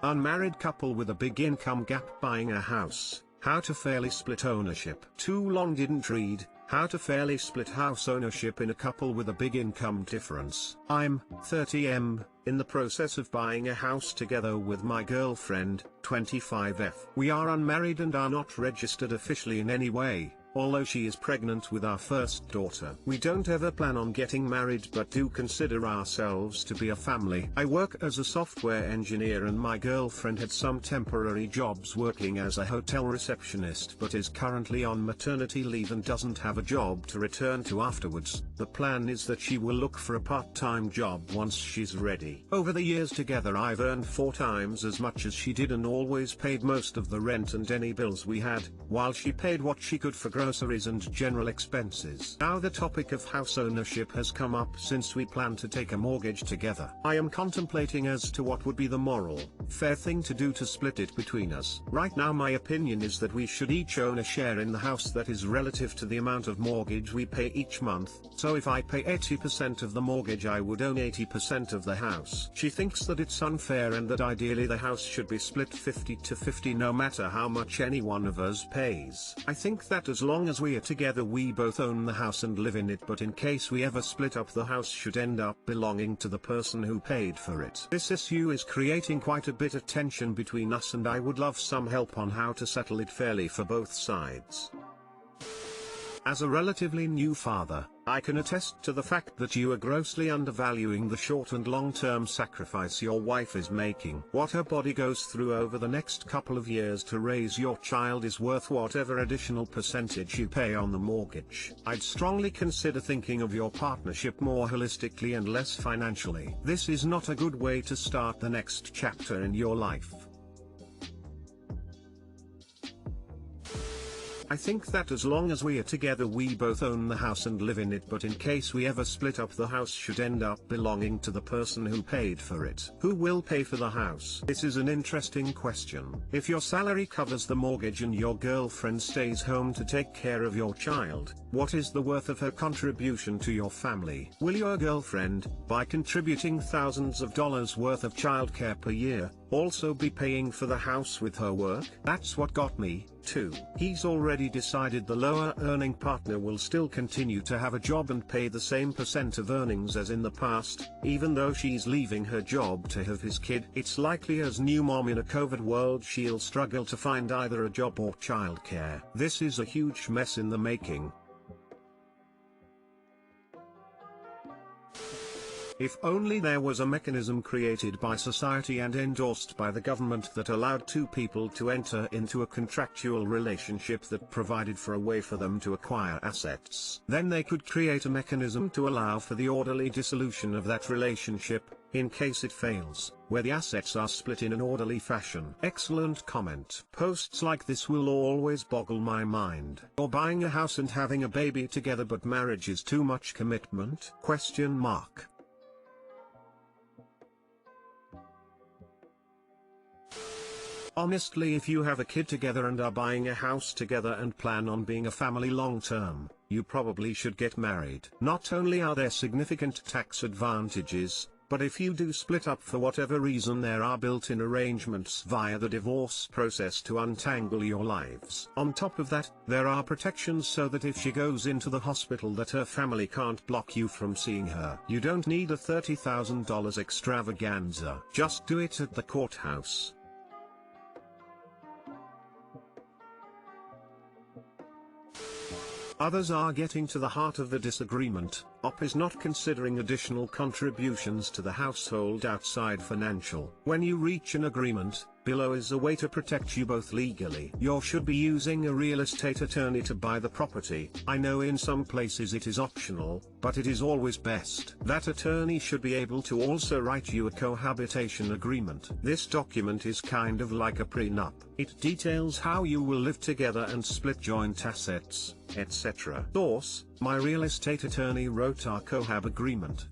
Unmarried couple with a big income gap buying a house. How to fairly split ownership. Too long didn't read. How to fairly split house ownership in a couple with a big income difference. I'm 30M, in the process of buying a house together with my girlfriend, 25F. We are unmarried and are not registered officially in any way, although she is pregnant with our first daughter. We don't ever plan on getting married but do consider ourselves to be a family. I work as a software engineer and my girlfriend had some temporary jobs working as a hotel receptionist but is currently on maternity leave and doesn't have a job to return to afterwards. The plan is that she will look for a part-time job once she's ready. Over the years together I've earned 4 times as much as she did and always paid most of the rent and any bills we had, while she paid what she could for groceries and general expenses. Now the topic of house ownership has come up since we plan to take a mortgage together. I am contemplating as to what would be the moral, fair thing to do to split it between us. Right now my opinion is that we should each own a share in the house that is relative to the amount of mortgage we pay each month. So if I pay 80% of the mortgage I would own 80% of the house. She thinks that it's unfair and that ideally the house should be split 50-50 no matter how much any one of us pays. I think that as long as we are together we both own the house and live in it, but in case we ever split up the house should end up belonging to the person who paid for it. This issue is creating quite a bit of tension between us and I would love some help on how to settle it fairly for both sides. As a relatively new father, I can attest to the fact that you are grossly undervaluing the short and long-term sacrifice your wife is making. What her body goes through over the next couple of years to raise your child is worth whatever additional percentage you pay on the mortgage. I'd strongly consider thinking of your partnership more holistically and less financially. This is not a good way to start the next chapter in your life. I think that as long as we are together we both own the house and live in it, but in case we ever split up the house should end up belonging to the person who paid for it. Who will pay for the house? This is an interesting question. If your salary covers the mortgage and your girlfriend stays home to take care of your child, what is the worth of her contribution to your family? Will your girlfriend, by contributing thousands of dollars worth of childcare per year, also be paying for the house with her work? That's what got me, too. He's already decided the lower earning partner will still continue to have a job and pay the same % of earnings as in the past, even though she's leaving her job to have his kid. It's likely as new mom in a COVID world she'll struggle to find either a job or childcare. This is a huge mess in the making. If only there was a mechanism created by society and endorsed by the government that allowed two people to enter into a contractual relationship that provided for a way for them to acquire assets. Then they could create a mechanism to allow for the orderly dissolution of that relationship, in case it fails, where the assets are split in an orderly fashion. Excellent comment. Posts like this will always boggle my mind. Or buying a house and having a baby together but marriage is too much commitment? Question mark. Honestly, if you have a kid together and are buying a house together and plan on being a family long term, you probably should get married. Not only are there significant tax advantages, but if you do split up for whatever reason there are built-in arrangements via the divorce process to untangle your lives. On top of that, there are protections so that if she goes into the hospital that her family can't block you from seeing her. You don't need a $30,000 extravaganza. Just do it at the courthouse. Others are getting to the heart of the disagreement. OP is not considering additional contributions to the household outside financial. When you reach an agreement, below is a way to protect you both legally. You should be using a real estate attorney to buy the property. I know in some places it is optional, but it is always best. That attorney should be able to also write you a cohabitation agreement. This document is kind of like a prenup. It details how you will live together and split joint assets, etc. Source: my real estate attorney wrote our cohab agreement.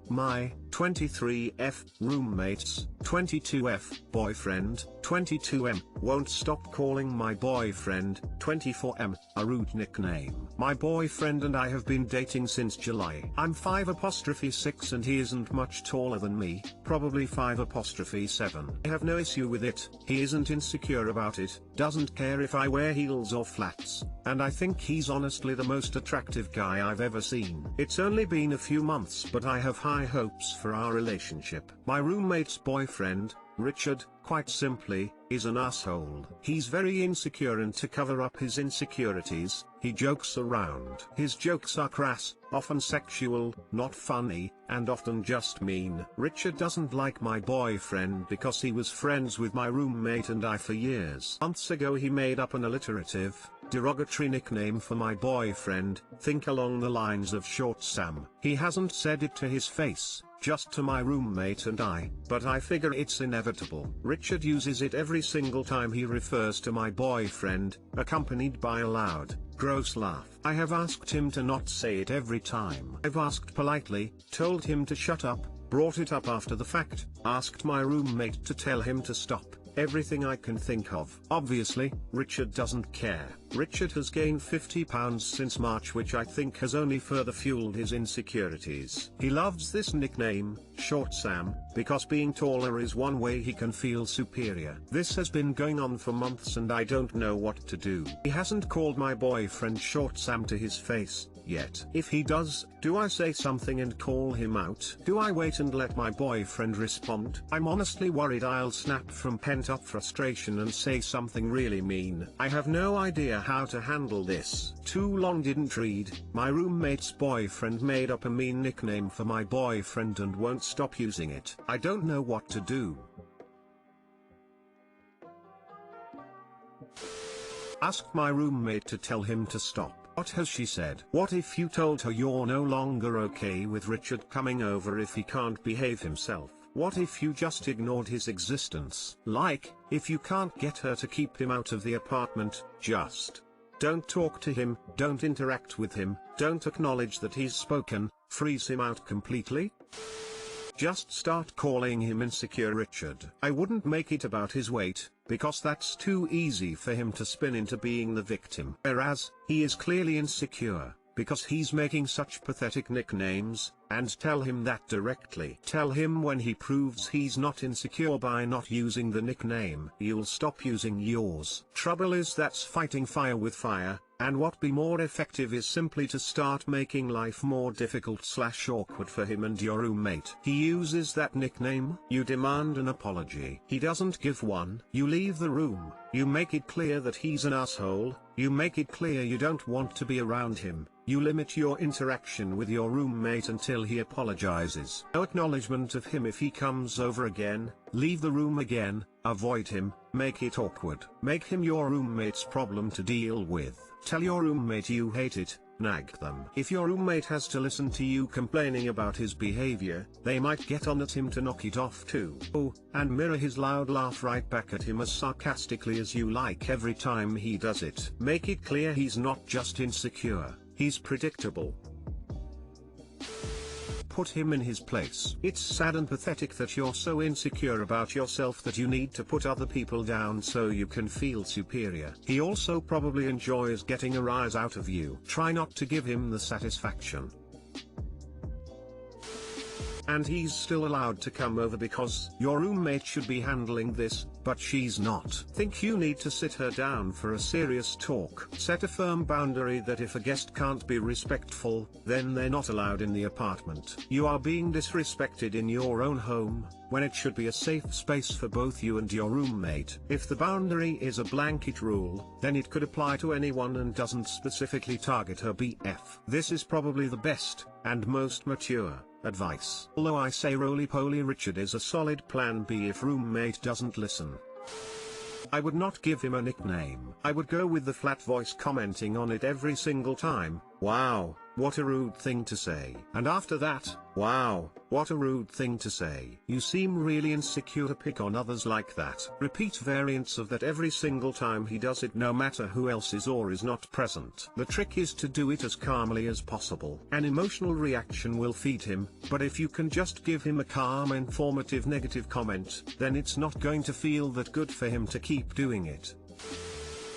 My 23F, roommates, 22F, boyfriend, 22M, won't stop calling my boyfriend, 24M, a rude nickname. My boyfriend and I have been dating since July. I'm 5'6" and he isn't much taller than me, probably 5'7". I have no issue with it, he isn't insecure about it, doesn't care if I wear heels or flats, and I think he's honestly the most attractive guy I've ever seen. It's only been a few months but I have high hopes for our relationship. My roommate's boyfriend, Richard, quite simply, is an asshole. He's very insecure and to cover up his insecurities, he jokes around. His jokes are crass, often sexual, not funny, and often just mean. Richard doesn't like my boyfriend because he was friends with my roommate and I for years. Months ago he made up an alliterative, derogatory nickname for my boyfriend, think along the lines of Short Sam. He hasn't said it to his face, just to my roommate and I, but I figure it's inevitable. Richard uses it every single time he refers to my boyfriend, accompanied by a loud, gross laugh. I have asked him to not say it every time. I've asked politely, told him to shut up, brought it up after the fact, asked my roommate to tell him to stop. Everything I can think of. Obviously, Richard doesn't care. Richard has gained 50 pounds since March, which I think has only further fueled his insecurities. He loves this nickname, Short Sam, because being taller is one way he can feel superior. This has been going on for months and I don't know what to do. He hasn't called my boyfriend Short Sam to his face yet. If he does, do I say something and call him out? Do I wait and let my boyfriend respond? I'm honestly worried I'll snap from pent-up frustration and say something really mean. I have no idea how to handle this. Too long didn't read. My roommate's boyfriend made up a mean nickname for my boyfriend and won't stop using it. I don't know what to do. Ask my roommate to tell him to stop. What has she said? What if you told her you're no longer okay with Richard coming over if he can't behave himself? What if you just ignored his existence? Like, if you can't get her to keep him out of the apartment, just don't talk to him, don't interact with him, don't acknowledge that he's spoken, freeze him out completely? Just start calling him insecure Richard. I wouldn't make it about his weight, because that's too easy for him to spin into being the victim. Whereas, he is clearly insecure, because he's making such pathetic nicknames, and tell him that directly. Tell him when he proves he's not insecure by not using the nickname, you'll stop using yours. Trouble is that's fighting fire with fire, and what be more effective is simply to start making life more difficult/awkward for him and your roommate. He uses that nickname, you demand an apology. He doesn't give one, you leave the room, you make it clear that he's an asshole, you make it clear you don't want to be around him, you limit your interaction with your roommate until he apologizes. No acknowledgement of him if he comes over again, leave the room again, avoid him, make it awkward. Make him your roommate's problem to deal with. Tell your roommate you hate it, nag them. If your roommate has to listen to you complaining about his behavior, they might get on at him to knock it off too. Oh, and mirror his loud laugh right back at him as sarcastically as you like every time he does it. Make it clear he's not just insecure, he's predictable. Put him in his place. It's sad and pathetic that you're so insecure about yourself that you need to put other people down so you can feel superior. He also probably enjoys getting a rise out of you. Try not to give him the satisfaction. And he's still allowed to come over because your roommate should be handling this, but she's not. Think you need to sit her down for a serious talk. Set a firm boundary that if a guest can't be respectful, then they're not allowed in the apartment. You are being disrespected in your own home, when it should be a safe space for both you and your roommate. If the boundary is a blanket rule, then it could apply to anyone and doesn't specifically target her BF. This is probably the best, and most mature, advice. Although I say roly-poly Richard is a solid plan B if roommate doesn't listen. I would not give him a nickname. I would go with the flat voice commenting on it every single time. Wow, what a rude thing to say. And after that, wow, What a rude thing to say. You seem really insecure to pick on others like that. Repeat variants of that every single time he does it, no matter who else is or is not present. The trick is to do it as calmly as possible. An emotional reaction will feed him, but if you can just give him a calm, informative negative comment, then it's not going to feel that good for him to keep doing it.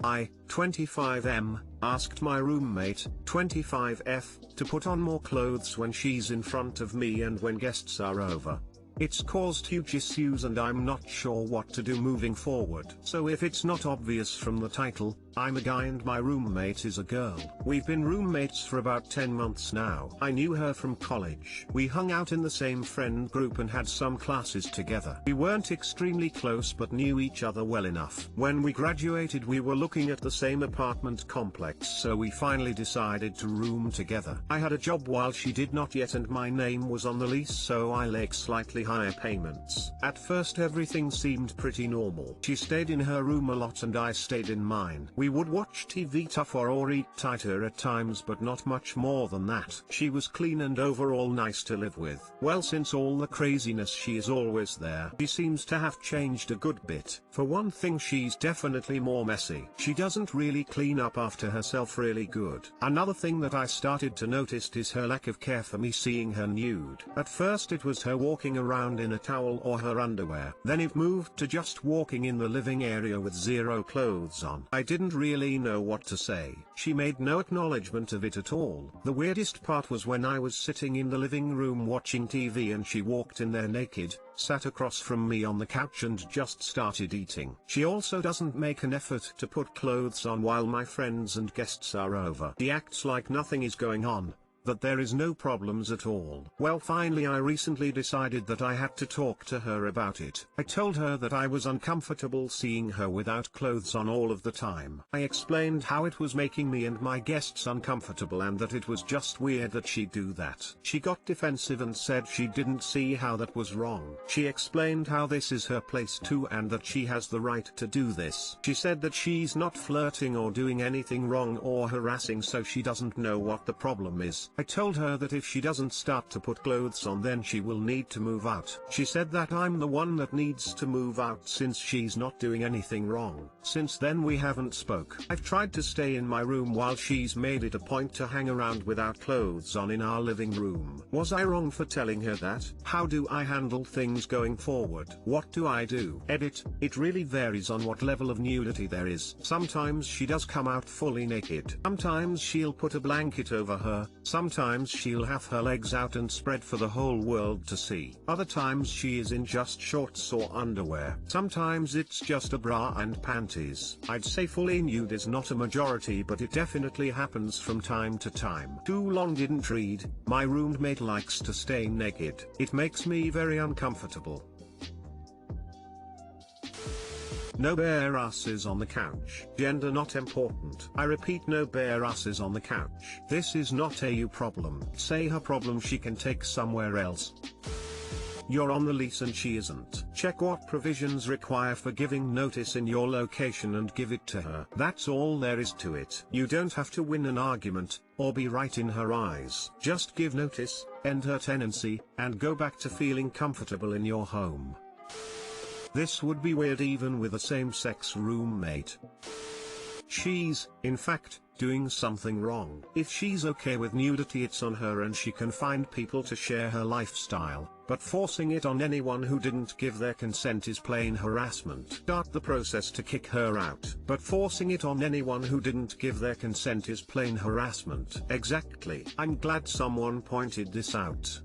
I, 25M, asked my roommate, 25F, to put on more clothes when she's in front of me and when guests are over. It's caused huge issues and I'm not sure what to do moving forward. So if it's not obvious from the title, I'm a guy and my roommate is a girl. We've been roommates for about 10 months now. I knew her from college. We hung out in the same friend group and had some classes together. We weren't extremely close but knew each other well enough. When we graduated we were looking at the same apartment complex, so we finally decided to room together. I had a job while she did not yet and my name was on the lease, so I like slightly higher payments. At first everything seemed pretty normal. She stayed in her room a lot and I stayed in mine. We would watch TV tougher or eat tighter at times, but not much more than that. She was clean and overall nice to live with. Well, since all the craziness she is always there. She seems to have changed a good bit. For one thing, she's definitely more messy. She doesn't really clean up after herself really good. Another thing that I started to notice is her lack of care for me seeing her nude. At first it was her walking around in a towel or her underwear. Then it moved to just walking in the living area with zero clothes on. I didn't really know what to say. She made no acknowledgement of it at all. The weirdest part was when I was sitting in the living room watching TV and she walked in there naked, sat across from me on the couch and just started eating. She also doesn't make an effort to put clothes on while my friends and guests are over. She acts like nothing is going on, that there is no problems at all. Well, finally I recently decided that I had to talk to her about it. I told her that I was uncomfortable seeing her without clothes on all of the time. I explained how it was making me and my guests uncomfortable and that it was just weird that she'd do that. She got defensive and said she didn't see how that was wrong. She explained how this is her place too and that she has the right to do this. She said that she's not flirting or doing anything wrong or harassing, so she doesn't know what the problem is. I told her that if she doesn't start to put clothes on then she will need to move out. She said that I'm the one that needs to move out since she's not doing anything wrong. Since then we haven't spoke. I've tried to stay in my room while she's made it a point to hang around without clothes on in our living room. Was I wrong for telling her that? How do I handle things going forward? What do I do? Edit. It really varies on what level of nudity there is. Sometimes she does come out fully naked. Sometimes she'll put a blanket over her. Sometimes she'll have her legs out and spread for the whole world to see. Other times she is in just shorts or underwear. Sometimes it's just a bra and panties. I'd say fully nude is not a majority, but it definitely happens from time to time. Too long didn't read. My roommate likes to stay naked. It makes me very uncomfortable. No bare asses on the couch. Gender not important. I repeat, no bare asses on the couch. This is not a you problem. Say her problem she can take somewhere else. You're on the lease and she isn't. Check what provisions require for giving notice in your location and give it to her. That's all there is to it. You don't have to win an argument, or be right in her eyes. Just give notice, end her tenancy, and go back to feeling comfortable in your home. This would be weird even with a same-sex roommate. She's, in fact, doing something wrong. If she's okay with nudity, it's on her and she can find people to share her lifestyle, but forcing it on anyone who didn't give their consent is plain harassment. Start the process to kick her out. But forcing it on anyone who didn't give their consent is plain harassment. Exactly. I'm glad someone pointed this out.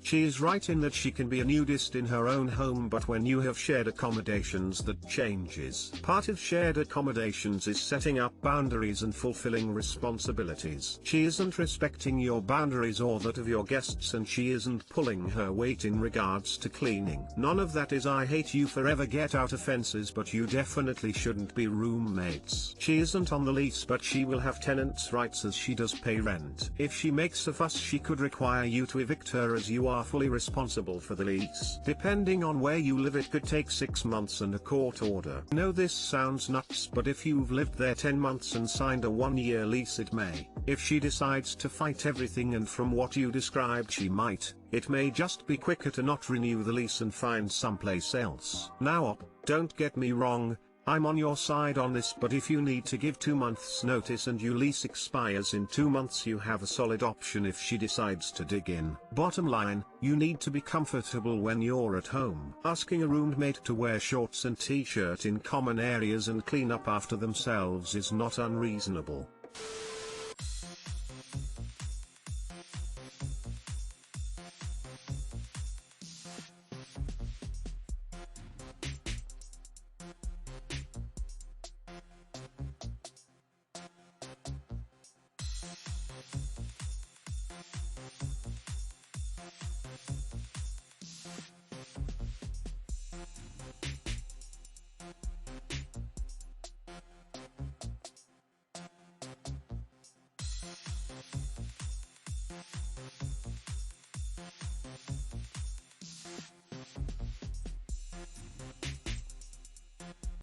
She is right in that she can be a nudist in her own home, but when you have shared accommodations that changes. Part of shared accommodations is setting up boundaries and fulfilling responsibilities. She isn't respecting your boundaries or that of your guests, and she isn't pulling her weight in regards to cleaning. None of that is I hate you forever get out offenses, but you definitely shouldn't be roommates. She isn't on the lease, but she will have tenants' rights as she does pay rent. If she makes a fuss, she could require you to evict her as you are fully responsible for the lease. Depending on where you live, it could take 6 months and a court order. I know this sounds nuts, but if you've lived there 10 months and signed a 1-year lease, it may. If she decides to fight everything, and from what you described she might, it may just be quicker to not renew the lease and find someplace else. Now, don't get me wrong, I'm on your side on this, but if you need to give 2 months notice and your lease expires in 2 months, you have a solid option if she decides to dig in. Bottom line, you need to be comfortable when you're at home. Asking a roommate to wear shorts and t-shirt in common areas and clean up after themselves is not unreasonable.